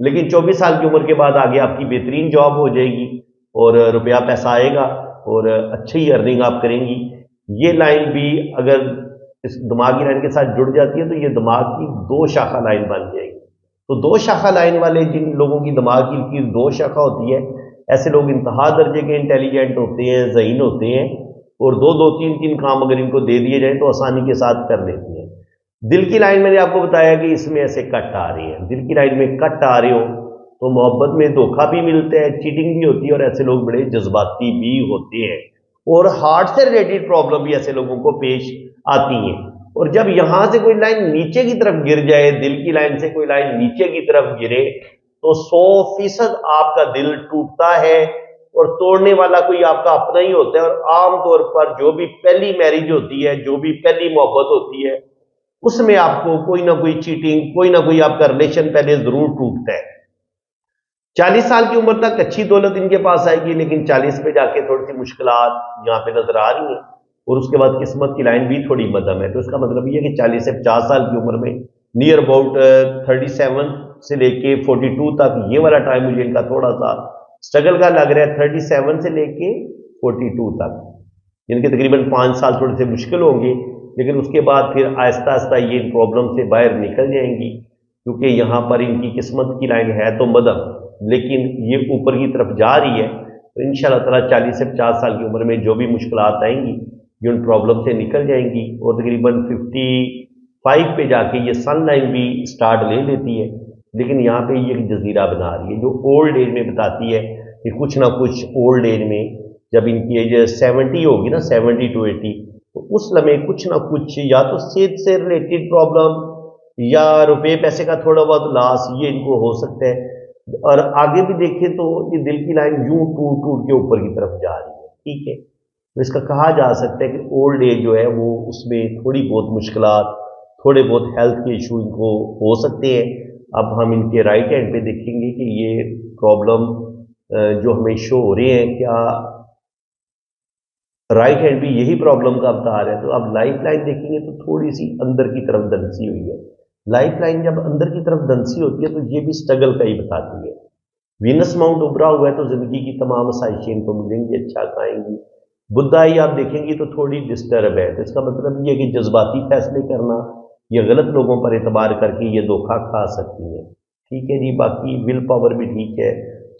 لیکن 24 سال کی عمر کے بعد آگے آپ کی بہترین جاب ہو جائے گی اور روپیہ پیسہ آئے گا اور اچھی ارننگ آپ کریں گی. یہ لائن بھی اگر اس دماغی لائن کے ساتھ جڑ جاتی ہے تو یہ دماغ کی 2 شاخہ لائن بن جائے گی. تو 2 شاخہ لائن والے جن لوگوں کی دماغ کی 2 شاخہ ہوتی ہے، ایسے لوگ انتہا درجے کے انٹیلیجنٹ ہوتے ہیں، ذہین ہوتے ہیں، اور 2 3 کام اگر ان کو دے دیے جائیں تو آسانی کے ساتھ کر لیتے ہیں. دل کی لائن میں نے آپ کو بتایا کہ اس میں ایسے کٹ آ رہے ہیں. دل کی لائن میں کٹ آ رہے ہو تو محبت میں دھوکہ بھی ملتا ہے، چیٹنگ بھی ہوتی ہے، اور ایسے لوگ بڑے جذباتی بھی ہوتے ہیں، اور ہارٹ سے ریلیٹڈ پرابلم بھی ایسے لوگوں کو پیش آتی ہیں. اور جب یہاں سے کوئی لائن نیچے کی طرف گر جائے، دل کی لائن سے کوئی لائن نیچے کی طرف گرے، تو 100% آپ کا دل ٹوٹتا ہے، اور توڑنے والا کوئی آپ کا اپنا ہی ہوتا ہے. اور عام طور پر جو بھی پہلی میرج ہوتی ہے، جو بھی پہلی محبت ہوتی ہے، اس میں آپ کو کوئی نہ کوئی چیٹنگ، کوئی نہ کوئی آپ کا ریلیشن پہلے ضرور ٹوٹتا ہے. 40 سال کی عمر تک اچھی دولت ان کے پاس آئے گی، لیکن 40 پہ جا کے تھوڑی سی مشکلات یہاں پہ نظر آ رہی ہیں، اور اس کے بعد قسمت کی لائن بھی تھوڑی مدھم ہے. تو اس کا مطلب یہ ہے کہ 40 سے 50 سال کی عمر میں نیئر اباؤٹ 37 سے لے کے 42 تک، یہ والا ٹائم مجھے ان کا تھوڑا سا اسٹرگل کا لگ رہا ہے. 37 سے لے کے 42 تک، ان کے تقریباً 5 سال تھوڑے سے مشکل ہوں گے، لیکن اس کے بعد پھر آہستہ آہستہ یہ ان پرابلم سے باہر نکل جائیں گی، کیونکہ یہاں پر ان کی قسمت کی لائن ہے تو مدھم، لیکن یہ اوپر کی طرف جا رہی ہے. تو ان شاء اللہ تعالیٰ 40 سے 50 سال کی عمر میں جو بھی مشکلات آئیں گی یہ ان پرابلم سے نکل جائیں گی، اور تقریباً 55 پہ جا کے یہ سن لائن بھی سٹارٹ لے لیتی ہے. لیکن یہاں پہ یہ ایک جزیرہ بنا رہی ہے جو اولڈ ایج میں بتاتی ہے کہ کچھ نہ کچھ اولڈ ایج میں، جب ان کی ایج 70 ہوگی نا، 70 to 80، تو اس لمحے کچھ نہ کچھ یا تو صحت سے ریلیٹڈ پرابلم یا روپے پیسے کا تھوڑا بہت لاس یہ ان کو ہو سکتا ہے. اور آگے بھی دیکھیں تو یہ دل کی لائن یوں ٹوٹ ٹوٹ کے اوپر کی طرف جا رہی ہے. ٹھیک ہے، تو اس کا کہا جا سکتا ہے کہ اولڈ ایج جو ہے وہ اس میں تھوڑی بہت مشکلات، تھوڑے بہت ہیلتھ کے ایشو ان کو ہو سکتے ہیں. اب ہم ان کے رائٹ ہینڈ پہ دیکھیں گے کہ یہ پرابلم جو ہمیں شو ہو رہے ہیں، کیا رائٹ ہینڈ بھی یہی پرابلم کا بتا رہا ہے. تو اب لائف لائن دیکھیں گے تو تھوڑی سی اندر کی طرف دنسی ہوئی ہے. لائف لائن جب اندر کی طرف دنسی ہوتی ہے تو یہ بھی اسٹرگل کا ہی بتاتی ہے. وینس ماؤنٹ ابھرا ہوا ہے تو زندگی کی تمام آسائشیں ان کو ملیں گی، اچھا کھائیں گی. بدھائی آپ دیکھیں گی تو تھوڑی ڈسٹرب ہے. تو اس کا مطلب یہ ہے کہ جذباتی فیصلے کرنا یا غلط لوگوں پر اعتبار کر کے یہ دھوکہ کھا سکتی ہے. ٹھیک ہے جی، باقی ول پاور بھی ٹھیک ہے،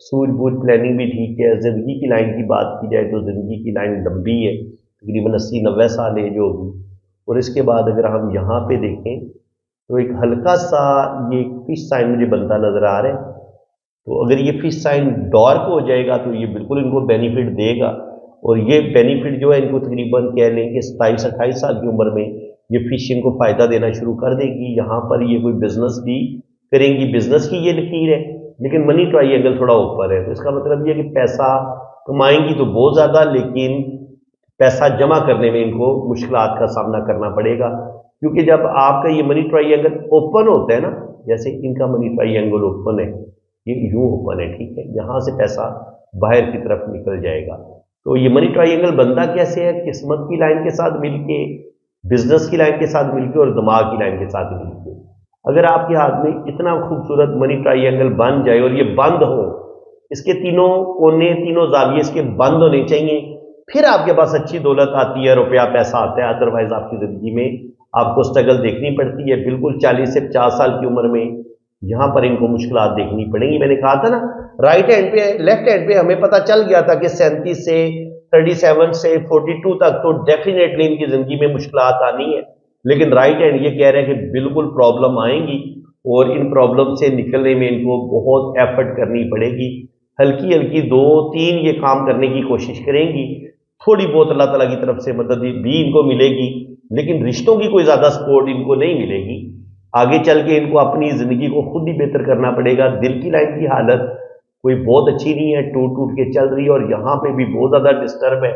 سوجھ بوجھ پلاننگ بھی ٹھیک ہے. زندگی کی لائن کی بات کی جائے تو زندگی کی لائن لمبی ہے، تقریباً 80 90 سال ایج ہوگی. اور اس کے بعد اگر ہم یہاں پہ دیکھیں تو ایک ہلکا سا یہ فش سائن مجھے بنتا نظر آ رہا ہے. تو اگر یہ فش سائن ڈارک ہو جائے گا تو یہ بالکل ان کو بینیفٹ دے گا، اور یہ بینیفٹ جو ہے ان کو تقریباً کہہ لیں کہ 27 28 سال کی عمر میں یہ فش ان کو فائدہ دینا شروع کر دے گی. یہاں پر یہ کوئی بزنس بھی کریں گی، بزنس کی یہ لکیر ہے، لیکن منی ٹرائی اینگل تھوڑا اوپر ہے. تو اس کا مطلب یہ کہ پیسہ کمائیں گی تو بہت زیادہ، لیکن پیسہ جمع کرنے میں ان کو مشکلات کا سامنا کرنا پڑے گا. کیونکہ جب آپ کا یہ منی ٹرائی اینگل اوپن ہوتا ہے نا، جیسے ان کا منی ٹرائی اینگل اوپن ہے، یہ یوں اوپن ہے، ٹھیک ہے، یہاں سے پیسہ باہر کی طرف نکل جائے گا. تو یہ منی ٹرائی اینگل بنتا کیسے ہے؟ قسمت کی لائن کے ساتھ مل کے، بزنس کی لائن کے ساتھ مل کے، اور دماغ کی لائن کے ساتھ مل کے. اگر آپ کے ہاتھ میں اتنا خوبصورت منی ٹرائی اینگل بن جائے اور یہ بند ہو، اس کے تینوں کونے، تینوں زاویے اس کے بند ہونے چاہیے، پھر آپ کے پاس اچھی دولت آتی ہے، روپیہ پیسہ آتا ہے. ادروائز آپ کی زندگی میں آپ کو اسٹرگل دیکھنی پڑتی ہے. بالکل 40 سے 50 سال کی عمر میں یہاں پر ان کو مشکلات دیکھنی پڑیں گی. میں نے کہا تھا نا، رائٹ ہینڈ پہ، لیفٹ ہینڈ پہ ہمیں پتہ چل گیا تھا کہ 37 سے 37 سے 42 تک تو ڈیفینیٹلی ان کی زندگی میں مشکلات آنی ہے. لیکن رائٹ ہینڈ یہ کہہ رہے ہیں کہ بالکل پرابلم آئیں گی، اور ان پرابلم سے نکلنے میں ان کو بہت ایفرٹ کرنی پڑے گی. ہلکی ہلکی 2 3 یہ کام کرنے کی کوشش کریں گی. تھوڑی بہت اللہ تعالیٰ کی طرف سے مدد بھی ان کو ملے گی، لیکن رشتوں کی کوئی زیادہ سپورٹ ان کو نہیں ملے گی. آگے چل کے ان کو اپنی زندگی کو خود ہی بہتر کرنا پڑے گا. دل کی لائن کی حالت کوئی بہت اچھی نہیں ہے، ٹوٹ ٹوٹ کے چل رہی ہے، اور یہاں پہ بھی بہت زیادہ ڈسٹرب ہے.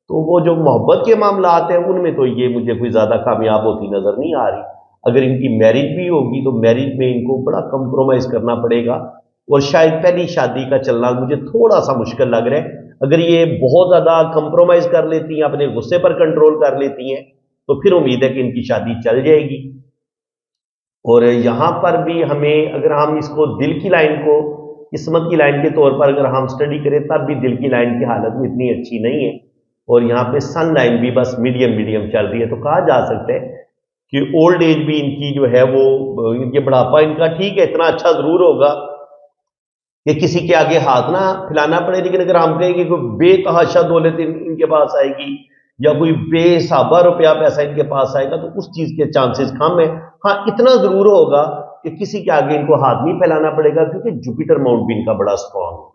تو وہ جو محبت کے معاملات ہیں ان میں تو یہ مجھے کوئی زیادہ کامیاب ہوتی نظر نہیں آ رہی. اگر ان کی میرج بھی ہوگی تو میرج میں ان کو بڑا کمپرومائز کرنا پڑے گا، اور شاید پہلی شادی کا چلنا مجھے تھوڑا سا مشکل لگ رہا ہے. اگر یہ بہت زیادہ کمپرومائز کر لیتی ہیں، اپنے غصے پر کنٹرول کر لیتی ہیں، تو پھر امید ہے کہ ان کی شادی چل جائے گی. اور یہاں پر بھی ہمیں اگر ہم اس کو دل کی لائن کو قسمت کی لائن کے طور پر اگر ہم سٹڈی کریں تب بھی دل کی لائن کی حالت بھی اتنی اچھی نہیں ہے، اور یہاں پہ سن لائن بھی بس میڈیم میڈیم چل رہی ہے، تو کہا جا سکتا ہے کہ اولڈ ایج بھی ان کی جو ہے وہ ان کے بڑھاپا ان کا ٹھیک ہے اتنا اچھا ضرور ہوگا کہ کسی کے آگے ہاتھ نہ پھیلانا پڑے، لیکن اگر ہم کہیں گے کوئی بے تحاشا دولت ان کے پاس آئے گی یا کوئی بے حسابہ روپیہ پیسہ ان کے پاس آئے گا تو اس چیز کے چانسز کم ہے۔ ہاں اتنا ضرور ہوگا کہ کسی کے آگے ان کو ہاتھ نہیں پھیلانا پڑے گا، کیونکہ جوپیٹر ماؤنٹ بھی ان کا بڑا اسٹرانگ ہے،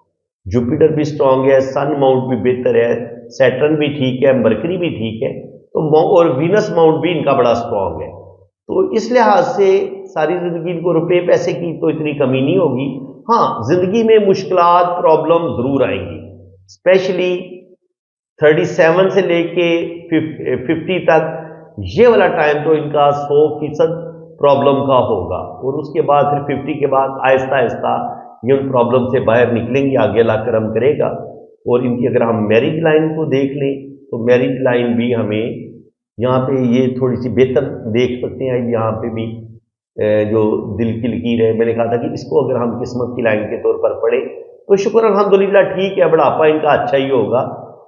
جوپیٹر بھی اسٹرانگ ہے، سن ماؤنٹ بھی بہتر ہے، سیٹرن بھی ٹھیک ہے، مرکری بھی ٹھیک ہے، تو اور وینس ماؤنٹ بھی ان کا بڑا اسٹرانگ ہے، تو اس لحاظ سے ساری زندگی ان کو روپے پیسے کی تو اتنی کمی نہیں ہوگی۔ ہاں زندگی میں مشکلات پرابلم ضرور آئیں گی، اسپیشلی 37 سے لے کے 50 تک، یہ والا ٹائم تو ان کا 100% پرابلم کا ہوگا، اور اس کے بعد پھر 50 کے بعد آہستہ آہستہ یہ ان پرابلم سے باہر نکلیں گے، آگے اللہ کرم کرے گا۔ اور ان کی اگر ہم میرج لائن کو دیکھ لیں تو میرج لائن بھی ہمیں یہاں پہ یہ تھوڑی سی بہتر دیکھ سکتے ہیں، یہاں پہ بھی جو دل کی لکیر ہے، میں نے کہا تھا کہ اس کو اگر ہم قسمت کی لائن کے طور پر پڑھیں تو شکر الحمدللہ ٹھیک ہے، بڑھاپا ان کا اچھا ہی ہوگا۔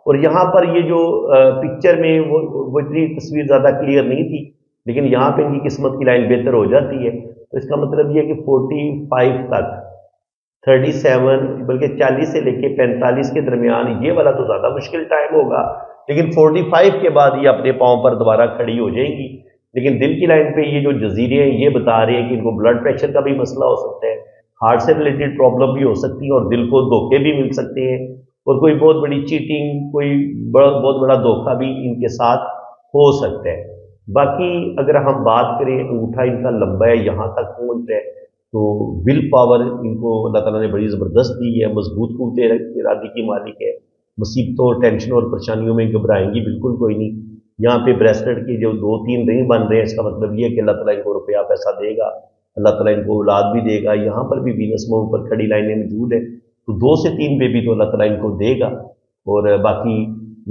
اور یہاں پر یہ جو پکچر میں وہ اتنی تصویر زیادہ کلیئر نہیں تھی، لیکن یہاں پہ ان کی قسمت کی لائن بہتر ہو جاتی ہے، تو اس کا مطلب یہ ہے کہ 45 تک 37 بلکہ 40 سے لے کے 45 کے درمیان یہ والا تو زیادہ مشکل ٹائم ہوگا، لیکن 45 کے بعد یہ اپنے پاؤں پر دوبارہ کھڑی ہو جائیں گی۔ لیکن دل کی لائن پہ یہ جو جزیرے ہیں یہ بتا رہے ہیں کہ ان کو بلڈ پریشر کا بھی مسئلہ ہو سکتا ہے، ہارٹ سے ریلیٹڈ پرابلم بھی ہو سکتی ہے، اور دل کو دھوکے بھی مل سکتے ہیں، اور کوئی بہت بڑی چیٹنگ، کوئی بہت بڑا دھوکہ بھی ان کے ساتھ ہو سکتا ہے۔ باقی اگر ہم بات کریں انگوٹھا ان کا لمبا ہے، یہاں تک پہنچ ہے، تو ول پاور ان کو اللہ تعالیٰ نے بڑی زبردست دی ہے، مضبوط قوت ارادی کی مالک ہے، مصیبتوں ٹینشنوں اور پریشانیوں میں گھبرائیں گی بالکل کوئی نہیں۔ یہاں پہ بریسلٹ کی جو 2-3 رنگ بن رہے ہیں، اس کا مطلب یہ ہے کہ اللہ تعالیٰ ان کو روپیہ پیسہ دے گا، اللہ تعالیٰ ان کو اولاد بھی دے گا۔ یہاں پر بھی وینس ماؤنٹ پر کھڑی لائنیں موجود ہیں، تو 2 سے 3 بیبی تو اللہ تعالیٰ ان کو دے گا۔ اور باقی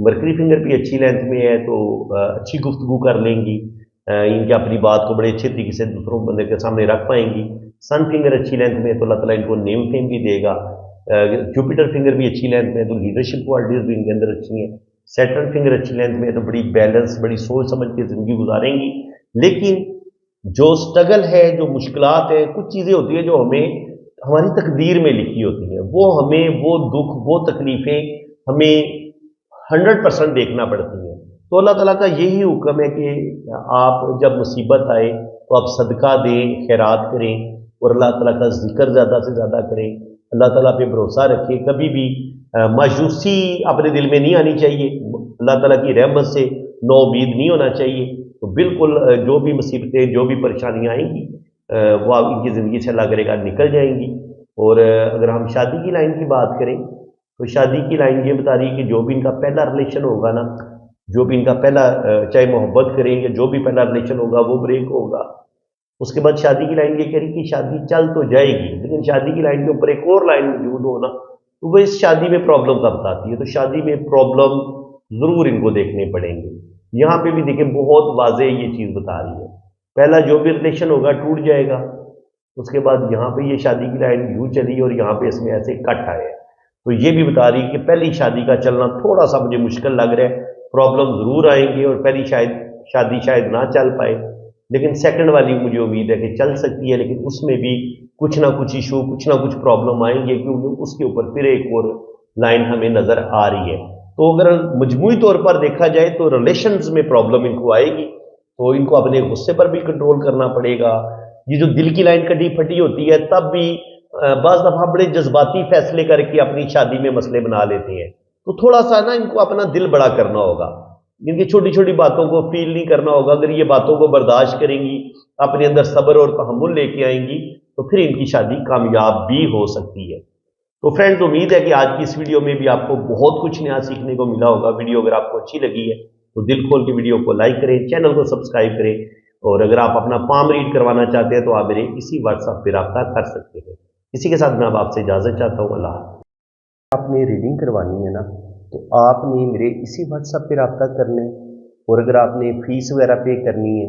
مرکری فنگر بھی اچھی لینتھ میں ہے، تو اچھی گفتگو کر لیں گی، ان کے اپنی بات کو بڑے اچھے طریقے سے دوسروں بندے کے سامنے رکھ پائیں گی۔ سن فنگر اچھی لینتھ میں ہے تو اللہ تعالیٰ ان کو نیم فیم بھی دے گا۔ جوپیٹر فنگر بھی اچھی لینتھ میں ہے تو لیڈرشپ کوالٹیز بھی ان کے اندر اچھی ہیں۔ سیٹرن فنگر اچھی لینتھ میں ہے تو بڑی بیلنس، بڑی سوچ سمجھ کے زندگی گزاریں گی۔ لیکن جو سٹرگل ہے، جو مشکلات ہیں، کچھ چیزیں ہوتی ہیں جو ہمیں ہماری تقدیر میں لکھی ہوتی ہیں، وہ ہمیں وہ دکھ، وہ تکلیفیں ہمیں 100% دیکھنا پڑتی ہیں۔ تو اللہ تعالیٰ کا یہی حکم ہے کہ آپ جب مصیبت آئے تو آپ صدقہ دیں، خیرات کریں، اور اللہ تعالیٰ کا ذکر زیادہ سے زیادہ کریں، اللہ تعالیٰ پہ بھروسہ رکھیں، کبھی بھی مایوسی اپنے دل میں نہیں آنی چاہیے، اللہ تعالیٰ کی رحمت سے نو امید نہیں ہونا چاہیے۔ تو بالکل جو بھی مصیبتیں، جو بھی پریشانیاں آئیں گی وہ ان کی زندگی سے اللہ کرے گا نکل جائیں گی۔ اور اگر ہم شادی کی لائن کی بات کریں تو شادی کی لائن یہ بتا رہی ہے کہ جو بھی ان کا پہلا ریلیشن ہوگا نا، جو بھی ان کا پہلا چاہے محبت کریں گے، جو بھی پہلا ریلیشن ہوگا وہ بریک ہوگا۔ اس کے بعد شادی کی لائن یہ کہہ رہی کہ شادی چل تو جائے گی، لیکن شادی کی لائن کے اوپر ایک اور لائن موجود ہونا تو وہ اس شادی میں پرابلم کا بتاتی ہے، تو شادی میں پرابلم ضرور ان کو دیکھنے پڑیں گے۔ یہاں پہ بھی دیکھیں بہت واضح یہ چیز بتا رہی ہے، پہلا جو بھی ریلیشن ہوگا ٹوٹ جائے گا، اس کے بعد یہاں پہ یہ شادی کی لائن یوں چلی اور یہاں پہ اس میں ایسے کٹ آئے، تو یہ بھی بتا رہی ہے کہ پہلی شادی کا چلنا تھوڑا سا مجھے مشکل لگ رہا ہے، پرابلم ضرور آئیں گے، اور پہلی شادی شاید نہ چل پائے، لیکن سیکنڈ والی مجھے امید ہے کہ چل سکتی ہے، لیکن اس میں بھی کچھ نہ کچھ ایشو، کچھ نہ کچھ پرابلم آئیں گے، کیونکہ اس کے اوپر پھر ایک اور لائن ہمیں نظر آ رہی ہے۔ تو اگر مجموعی طور پر دیکھا جائے تو ریلیشنز میں پرابلم ان کو آئے گی، تو ان کو اپنے غصے پر بھی کنٹرول کرنا پڑے گا۔ یہ جو دل کی لائن کٹی پھٹی ہوتی ہے تب بھی بعض دفعہ بڑے جذباتی فیصلے کر کے اپنی شادی میں مسئلے بنا لیتے ہیں، تو تھوڑا سا نا ان کو اپنا دل بڑا کرنا ہوگا، ان کی چھوٹی چھوٹی باتوں کو فیل نہیں کرنا ہوگا۔ اگر یہ باتوں کو برداشت کریں گی، اپنے اندر صبر اور تحمل لے کے آئیں گی، تو پھر ان کی شادی کامیاب بھی ہو سکتی ہے۔ تو فرینڈز، امید ہے کہ آج کی اس ویڈیو میں بھی آپ کو بہت کچھ نیا سیکھنے کو ملا ہوگا۔ ویڈیو اگر آپ کو اچھی لگی ہے تو دل کھول کے ویڈیو کو لائک کریں، چینل کو سبسکرائب کریں، اور اگر آپ اپنا پام ریڈ کروانا چاہتے ہیں تو آپ میرے اسی واٹس ایپ پہ رابطہ کر سکتے ہیں۔ اسی کے ساتھ میں اب آپ سے اجازت چاہتا ہوں، اللہ حافظ۔ آپ نے ریڈنگ کروانی ہے نا تو آپ نے میرے اسی واٹس ایپ پہ رابطہ کرنا ہے، اور اگر آپ نے فیس وغیرہ پے کرنی ہے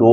2,